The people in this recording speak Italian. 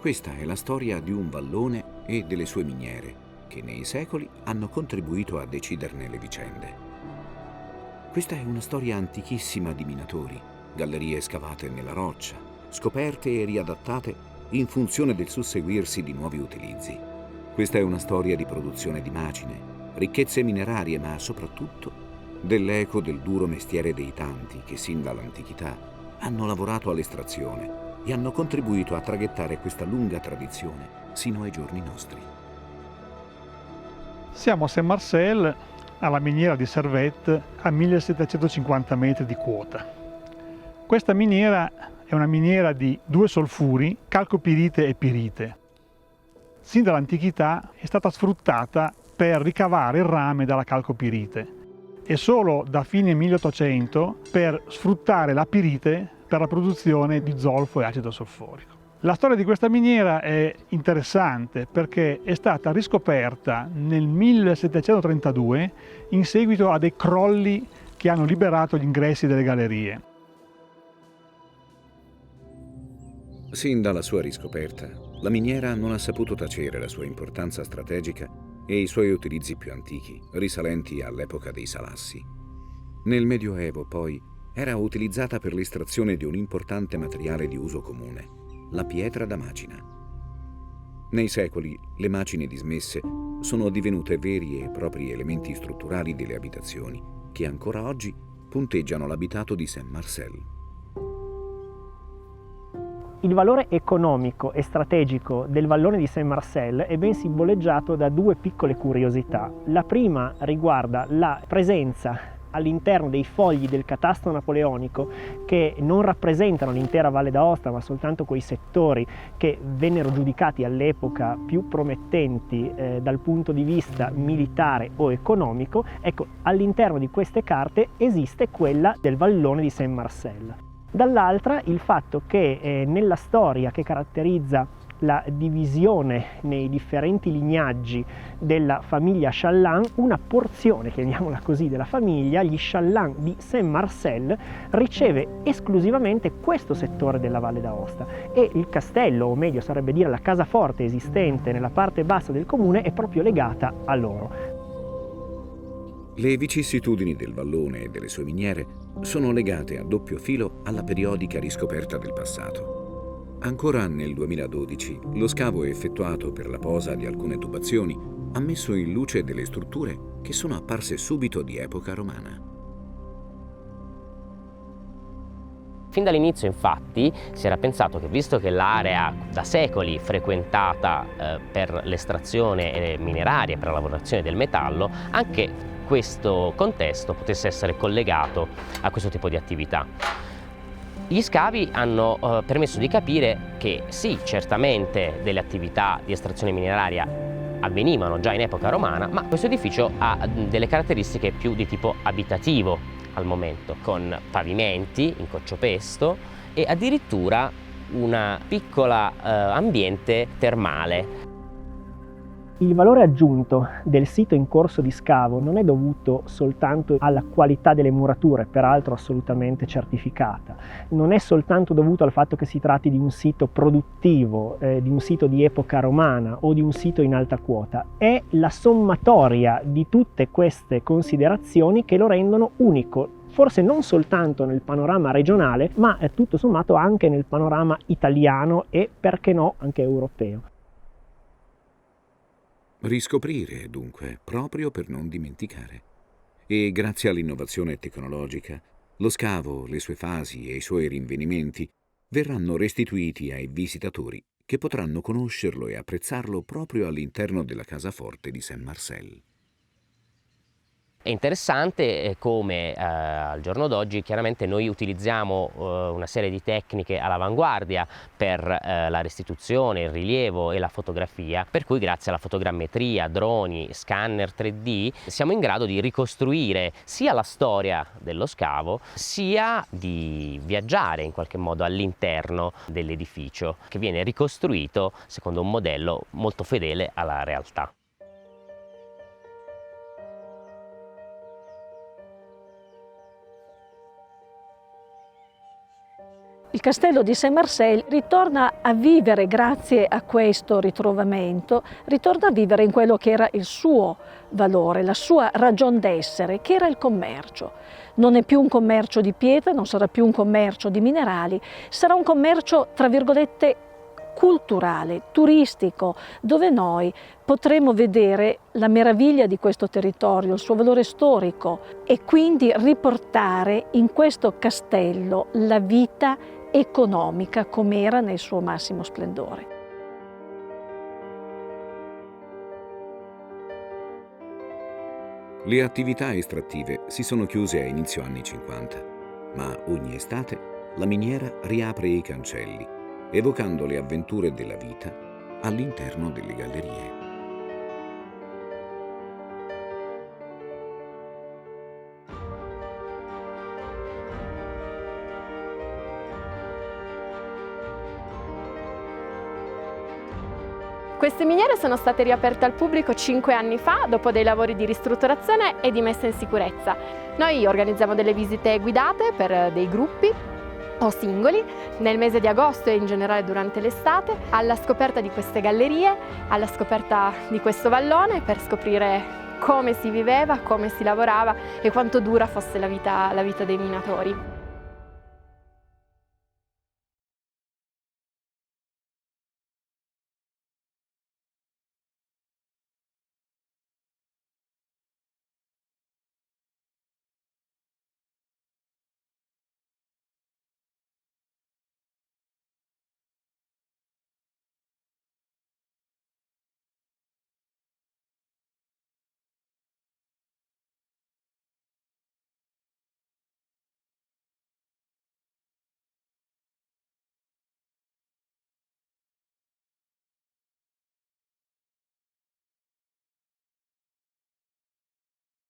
Questa è la storia di un vallone e delle sue miniere, che nei secoli hanno contribuito a deciderne le vicende. Questa è una storia antichissima di minatori, gallerie scavate nella roccia, scoperte e riadattate in funzione del susseguirsi di nuovi utilizzi. Questa è una storia di produzione di macine, ricchezze minerarie, ma soprattutto dell'eco del duro mestiere dei tanti che sin dall'antichità hanno lavorato all'estrazione e hanno contribuito a traghettare questa lunga tradizione sino ai giorni nostri. Siamo a Saint-Marcel, alla miniera di Servette, a 1750 metri di quota. Questa miniera è una miniera di due solfuri, calcopirite e pirite. Sin dall'antichità è stata sfruttata per ricavare il rame dalla calcopirite e solo da fine 1800 per sfruttare la pirite per la produzione di zolfo e acido solforico. La storia di questa miniera è interessante perché è stata riscoperta nel 1732 in seguito a dei crolli che hanno liberato gli ingressi delle gallerie. Sin dalla sua riscoperta, la miniera non ha saputo tacere la sua importanza strategica e i suoi utilizzi più antichi, risalenti all'epoca dei Salassi. Nel Medioevo, poi, era utilizzata per l'estrazione di un importante materiale di uso comune, la pietra da macina. Nei secoli, le macine dismesse sono divenute veri e propri elementi strutturali delle abitazioni che ancora oggi punteggiano l'abitato di Saint-Marcel. Il valore economico e strategico del vallone di Saint-Marcel è ben simboleggiato da due piccole curiosità. La prima riguarda la presenza all'interno dei fogli del catasto napoleonico che non rappresentano l'intera Valle d'Aosta ma soltanto quei settori che vennero giudicati all'epoca più promettenti dal punto di vista militare o economico. Ecco, all'interno di queste carte esiste quella del vallone di Saint-Marcel. Dall'altra il fatto che nella storia che caratterizza la divisione nei differenti lignaggi della famiglia Challan, una porzione, chiamiamola così, della famiglia, gli Challan di Saint-Marcel, riceve esclusivamente questo settore della Valle d'Aosta e il castello, o meglio sarebbe dire la casaforte esistente nella parte bassa del comune, è proprio legata a loro. Le vicissitudini del vallone e delle sue miniere sono legate a doppio filo alla periodica riscoperta del passato. Ancora nel 2012, lo scavo effettuato per la posa di alcune tubazioni ha messo in luce delle strutture che sono apparse subito di epoca romana. Fin dall'inizio, infatti, si era pensato che, visto che l'area da secoli frequentata per l'estrazione mineraria, per la lavorazione del metallo, anche questo contesto potesse essere collegato a questo tipo di attività. Gli scavi hanno permesso di capire che sì, certamente delle attività di estrazione mineraria avvenivano già in epoca romana, ma questo edificio ha delle caratteristiche più di tipo abitativo al momento, con pavimenti in cocciopesto e addirittura una piccola ambiente termale. Il valore aggiunto del sito in corso di scavo non è dovuto soltanto alla qualità delle murature, peraltro assolutamente certificata, non è soltanto dovuto al fatto che si tratti di un sito produttivo, di un sito di epoca romana o di un sito in alta quota, è la sommatoria di tutte queste considerazioni che lo rendono unico, forse non soltanto nel panorama regionale, ma tutto sommato anche nel panorama italiano e, perché no, anche europeo. Riscoprire, dunque, proprio per non dimenticare. E grazie all'innovazione tecnologica, lo scavo, le sue fasi e i suoi rinvenimenti verranno restituiti ai visitatori che potranno conoscerlo e apprezzarlo proprio all'interno della casaforte di Saint-Marcel. È interessante come al giorno d'oggi chiaramente noi utilizziamo una serie di tecniche all'avanguardia per la restituzione, il rilievo e la fotografia, per cui grazie alla fotogrammetria, droni, scanner 3D siamo in grado di ricostruire sia la storia dello scavo sia di viaggiare in qualche modo all'interno dell'edificio che viene ricostruito secondo un modello molto fedele alla realtà. Il castello di Saint-Marcel ritorna a vivere, grazie a questo ritrovamento, ritorna a vivere in quello che era il suo valore, la sua ragion d'essere, che era il commercio. Non è più un commercio di pietra, non sarà più un commercio di minerali, sarà un commercio, tra virgolette, culturale, turistico, dove noi potremo vedere la meraviglia di questo territorio, il suo valore storico e quindi riportare in questo castello la vita economica come era nel suo massimo splendore. Le attività estrattive si sono chiuse a inizio anni 50, ma ogni estate la miniera riapre i cancelli, evocando le avventure della vita all'interno delle gallerie. Queste miniere sono state riaperte al pubblico 5 anni fa, dopo dei lavori di ristrutturazione e di messa in sicurezza. Noi organizziamo delle visite guidate per dei gruppi o singoli nel mese di agosto e in generale durante l'estate, alla scoperta di queste gallerie, alla scoperta di questo vallone, per scoprire come si viveva, come si lavorava e quanto dura fosse la vita dei minatori.